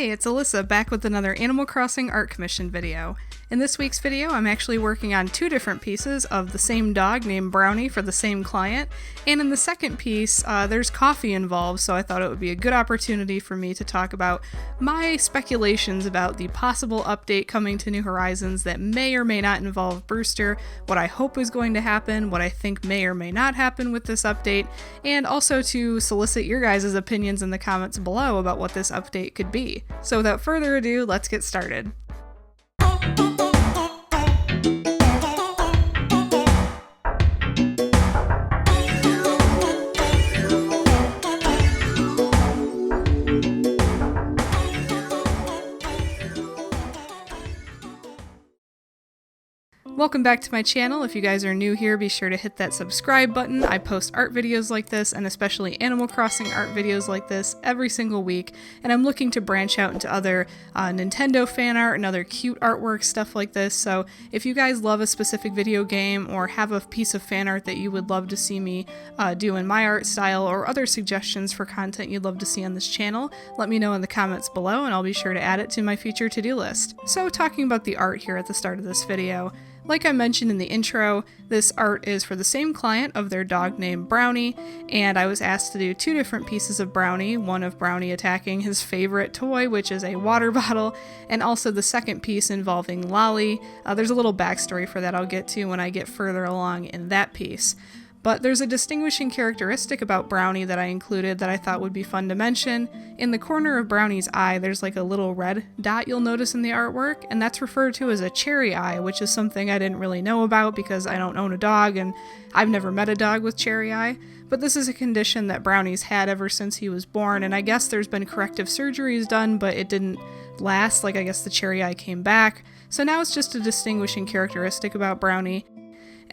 Hey, it's Alyssa back with another Animal Crossing art commission video. In this week's video, I'm actually working on two different pieces of the same dog named Brownie for the same client, and in the second piece, there's coffee involved, so I thought it would be a good opportunity for me to talk about my speculations about the possible update coming to New Horizons that may or may not involve Brewster, what I hope is going to happen, what I think may or may not happen with this update, and also to solicit your guys' opinions in the comments below about what this update could be. So without further ado, let's get started. Welcome back to my channel. If you guys are new here, be sure to hit that subscribe button. I post art videos like this, and especially Animal Crossing art videos like this, every single week, and I'm looking to branch out into other Nintendo fan art and other cute artwork, stuff like this. So if you guys love a specific video game or have a piece of fan art that you would love to see me do in my art style, or other suggestions for content you'd love to see on this channel, let me know in the comments below and I'll be sure to add it to my future to-do list. So talking about the art here at the start of this video, like I mentioned in the intro, this art is for the same client of their dog named Brownie, and I was asked to do two different pieces of Brownie, one of Brownie attacking his favorite toy, which is a water bottle, and also the second piece involving Lolly. There's a little backstory for that I'll get to when I get further along in that piece. But there's a distinguishing characteristic about Brownie that I included that I thought would be fun to mention. In the corner of Brownie's eye, there's like a little red dot you'll notice in the artwork, and that's referred to as a cherry eye, which is something I didn't really know about because I don't own a dog and I've never met a dog with cherry eye. But this is a condition that Brownie's had ever since he was born, and I guess there's been corrective surgeries done, but it didn't last. Like, I guess the cherry eye came back. So now it's just a distinguishing characteristic about Brownie.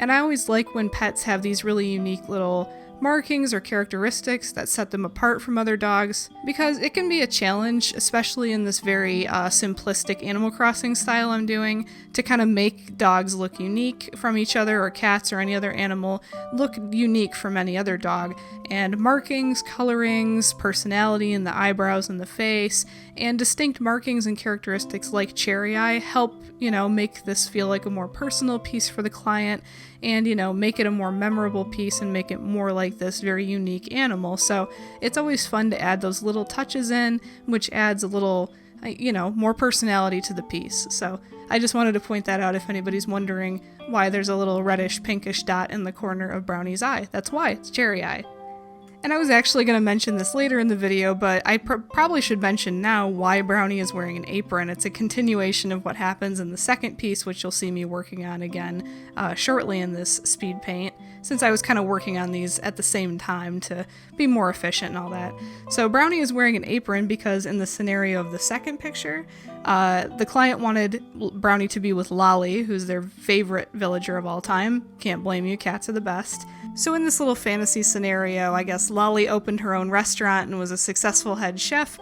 And I always like when pets have these really unique little markings or characteristics that set them apart from other dogs, because it can be a challenge, especially in this very simplistic Animal Crossing style I'm doing, to kind of make dogs look unique from each other, or cats or any other animal look unique from any other dog. And markings, colorings, personality in the eyebrows and the face, and distinct markings and characteristics like cherry eye help, make this feel like a more personal piece for the client, and, make it a more memorable piece and make it more like this very unique animal. So it's always fun to add those little touches in, which adds a little, more personality to the piece. So I just wanted to point that out if anybody's wondering why there's a little reddish pinkish dot in the corner of Brownie's eye. That's why, it's cherry eye. And I was actually going to mention this later in the video, but I probably should mention now why Brownie is wearing an apron. It's a continuation of what happens in the second piece, which you'll see me working on again shortly in this speed paint, since I was kind of working on these at the same time to be more efficient and all that. So Brownie is wearing an apron because in the scenario of the second picture, the client wanted Brownie to be with Lolly, who's their favorite villager of all time. Can't blame you, cats are the best. So in this little fantasy scenario, I guess Lolly opened her own restaurant and was a successful head chef.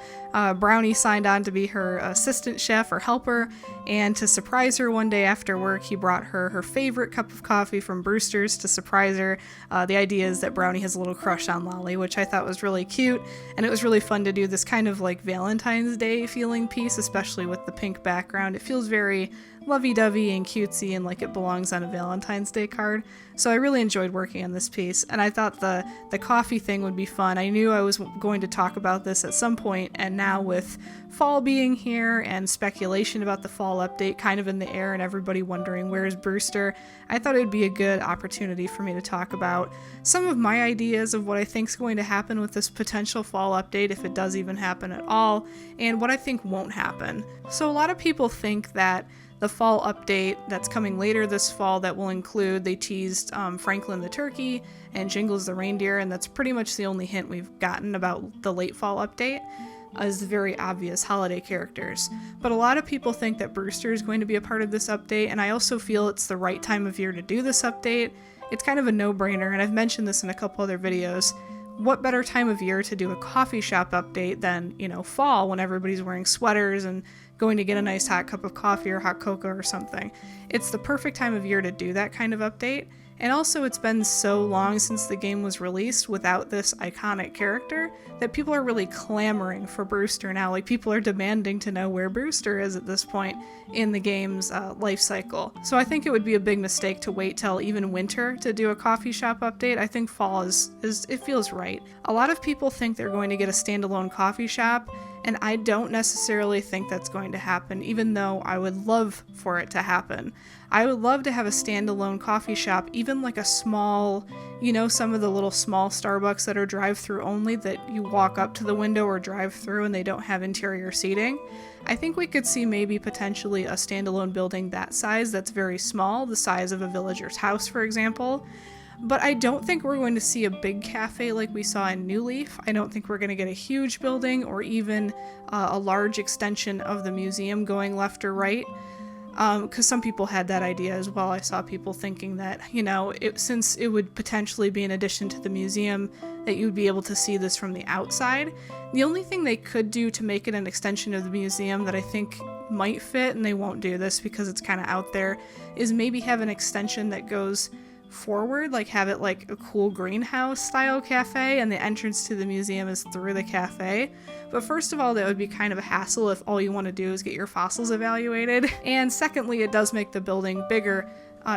Brownie signed on to be her assistant chef or helper, and to surprise her one day after work, he brought her her favorite cup of coffee from Brewster's to surprise her. The idea is that Brownie has a little crush on Lolly, which I thought was really cute, and it was really fun to do this kind of like Valentine's Day feeling piece, especially with the pink background. It feels very lovey-dovey and cutesy and like it belongs on a Valentine's Day card. So I really enjoyed working on this piece, and I thought the coffee thing would be fun. I knew I was going to talk about this at some point, and now with fall being here and speculation about the fall update kind of in the air and everybody wondering where's Brewster, I thought it would be a good opportunity for me to talk about some of my ideas of what I think is going to happen with this potential fall update, if it does even happen at all, and what I think won't happen. So a lot of people think that the fall update that's coming later this fall that will include, they teased Franklin the turkey and Jingles the reindeer, and that's pretty much the only hint we've gotten about the late fall update, as the very obvious holiday characters. But a lot of people think that Brewster is going to be a part of this update, and I also feel it's the right time of year to do this update. It's kind of a no-brainer, and I've mentioned this in a couple other videos. What better time of year to do a coffee shop update than, fall, when everybody's wearing sweaters and going to get a nice hot cup of coffee or hot cocoa or something. It's the perfect time of year to do that kind of update, And also, it's been so long since the game was released without this iconic character that people are really clamoring for Brewster now. Like, people are demanding to know where Brewster is at this point in the game's life cycle. So I think it would be a big mistake to wait till even winter to do a coffee shop update. I think fall is it feels right. A lot of people think they're going to get a standalone coffee shop, and I don't necessarily think that's going to happen, even though I would love for it to happen. I would love to have a standalone coffee shop, even like a small, you know, some of the little small Starbucks that are drive-through only, that you walk up to the window or drive through and they don't have interior seating. I think we could see maybe potentially a standalone building that size that's very small, the size of a villager's house, for example. But I don't think we're going to see a big cafe like we saw in New Leaf. I don't think we're going to get a huge building or even a large extension of the museum going left or right. Because some people had that idea as well. I saw people thinking that, you know, since it would potentially be an addition to the museum, that you'd be able to see this from the outside. The only thing they could do to make it an extension of the museum that I think might fit, and they won't do this because it's kind of out there, is maybe have an extension that goes forward, like have it like a cool greenhouse style cafe and the entrance to the museum is through the cafe. But first of all, that would be kind of a hassle if all you want to do is get your fossils evaluated. And secondly, it does make the building bigger,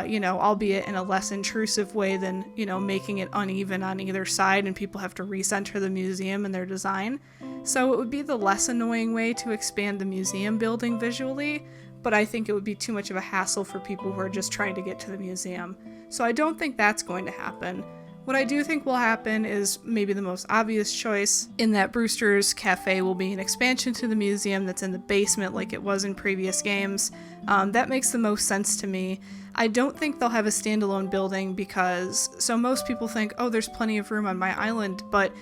you know, albeit in a less intrusive way than, you know, making it uneven on either side and people have to recenter the museum in their design. So it would be the less annoying way to expand the museum building visually, but I think it would be too much of a hassle for people who are just trying to get to the museum. So I don't think that's going to happen. What I do think will happen is maybe the most obvious choice, in that Brewster's Cafe will be an expansion to the museum that's in the basement like it was in previous games. That makes the most sense to me. I don't think they'll have a standalone building because, so most people think, oh, there's plenty of room on my island, but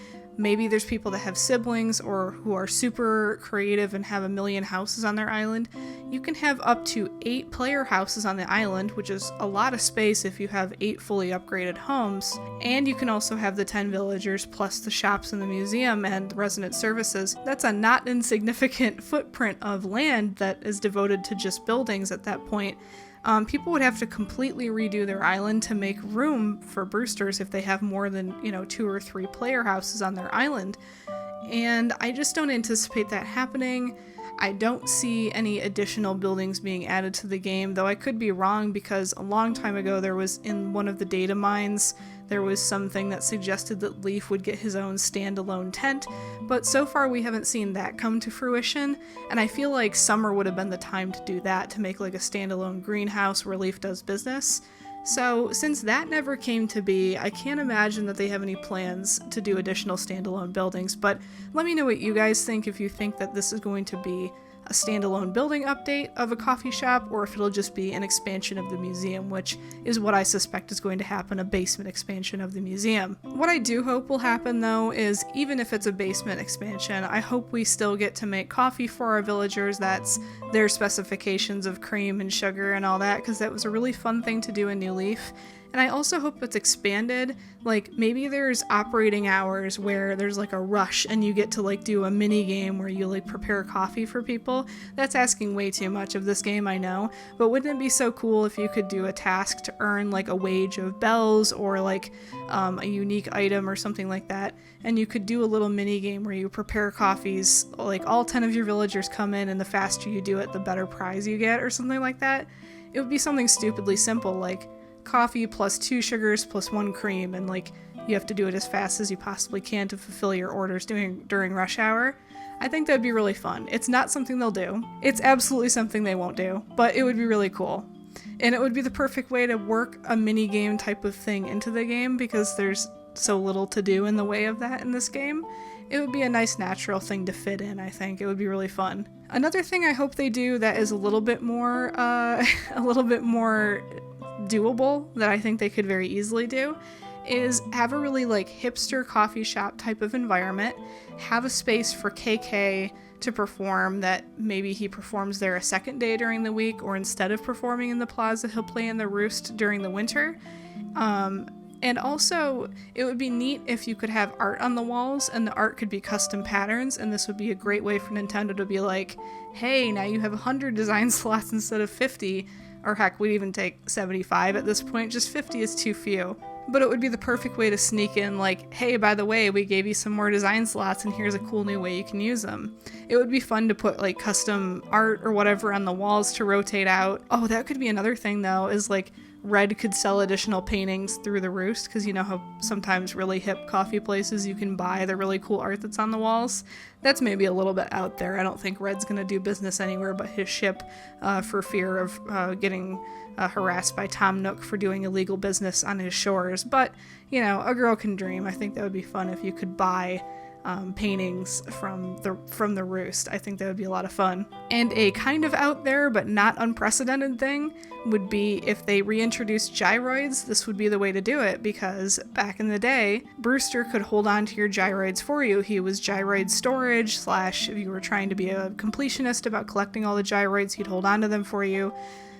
maybe there's people that have siblings or who are super creative and have a million houses on their island. You can have up to 8 player houses on the island, which is a lot of space if you have 8 fully upgraded homes. And you can also have the 10 villagers plus the shops in the museum and resident services. That's a not insignificant footprint of land that is devoted to just buildings at that point. People would have to completely redo their island to make room for Brewsters if they have more than, you know, 2 or 3 player houses on their island. And I just don't anticipate that happening. I don't see any additional buildings being added to the game, though I could be wrong because a long time ago there was, in one of the data mines, there was something that suggested that Leaf would get his own standalone tent, but so far we haven't seen that come to fruition, and I feel like summer would have been the time to do that, to make like a standalone greenhouse where Leaf does business. So since that never came to be, I can't imagine that they have any plans to do additional standalone buildings, but let me know what you guys think, if you think that this is going to be a standalone building update of a coffee shop, or if it'll just be an expansion of the museum, which is what I suspect is going to happen, a basement expansion of the museum. What I do hope will happen, though, is even if it's a basement expansion, I hope we still get to make coffee for our villagers that's their specifications of cream and sugar and all that, because that was a really fun thing to do in New Leaf. And I also hope it's expanded, like maybe there's operating hours where there's like a rush and you get to like do a mini game where you like prepare coffee for people. That's asking way too much of this game, I know, but wouldn't it be so cool if you could do a task to earn like a wage of bells or like a unique item or something like that, and you could do a little mini game where you prepare coffees, like all 10 of your villagers come in and the faster you do it, the better prize you get or something like that. It would be something stupidly simple like coffee plus 2 sugars plus 1 cream, and like you have to do it as fast as you possibly can to fulfill your orders during rush hour. I think that'd be really fun. It's not something they'll do. It's absolutely something they won't do, but it would be really cool. And it would be the perfect way to work a mini game type of thing into the game because there's so little to do in the way of that in this game. It would be a nice natural thing to fit in, I think. It would be really fun. Another thing I hope they do that is a little bit more doable, that I think they could very easily do, is have a really like hipster coffee shop type of environment, have a space for KK to perform, that maybe he performs there a second day during the week, or instead of performing in the plaza, he'll play in the Roost during the winter. And also, it would be neat if you could have art on the walls, and the art could be custom patterns, and this would be a great way for Nintendo to be like, hey, now you have 100 design slots instead of 50, or heck, we'd even take 75 at this point, just 50 is too few. But it would be the perfect way to sneak in like, hey, by the way, we gave you some more design slots and here's a cool new way you can use them. It would be fun to put like custom art or whatever on the walls to rotate out. Oh, that could be another thing though, is like Red could sell additional paintings through the Roost, because you know how sometimes really hip coffee places you can buy the really cool art that's on the walls. That's maybe a little bit out there. I don't think Red's gonna do business anywhere but his ship for fear of getting harassed by Tom Nook for doing illegal business on his shores. But, you know, a girl can dream. I think that would be fun if you could buy paintings from the Roost. I think that would be a lot of fun. And a kind of out there but not unprecedented thing would be if they reintroduced gyroids. This would be the way to do it, because back in the day, Brewster could hold on to your gyroids for you. He was gyroid storage / if you were trying to be a completionist about collecting all the gyroids, he'd hold on to them for you.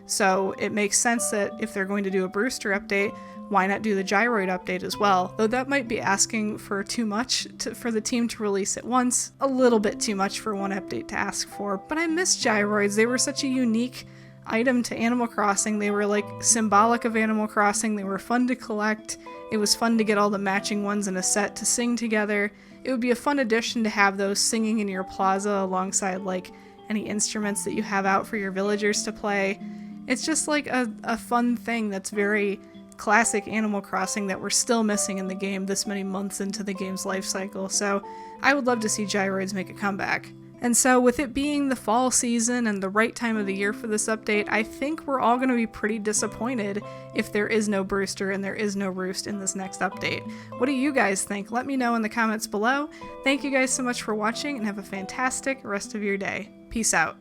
So it makes sense that if they're going to do a Brewster update, why not do the gyroid update as well? Though that might be asking for too much for the team to release at once. A little bit too much for one update to ask for. But I miss gyroids. They were such a unique item to Animal Crossing. They were like symbolic of Animal Crossing. They were fun to collect. It was fun to get all the matching ones in a set to sing together. It would be a fun addition to have those singing in your plaza alongside like any instruments that you have out for your villagers to play. It's just like a fun thing that's very classic Animal Crossing that we're still missing in the game this many months into the game's life cycle. So I would love to see gyroids make a comeback. And so with it being the fall season and the right time of the year for this update, I think we're all going to be pretty disappointed if there is no Brewster and there is no Roost in this next update. What do you guys think? Let me know in the comments below. Thank you guys so much for watching and have a fantastic rest of your day. Peace out.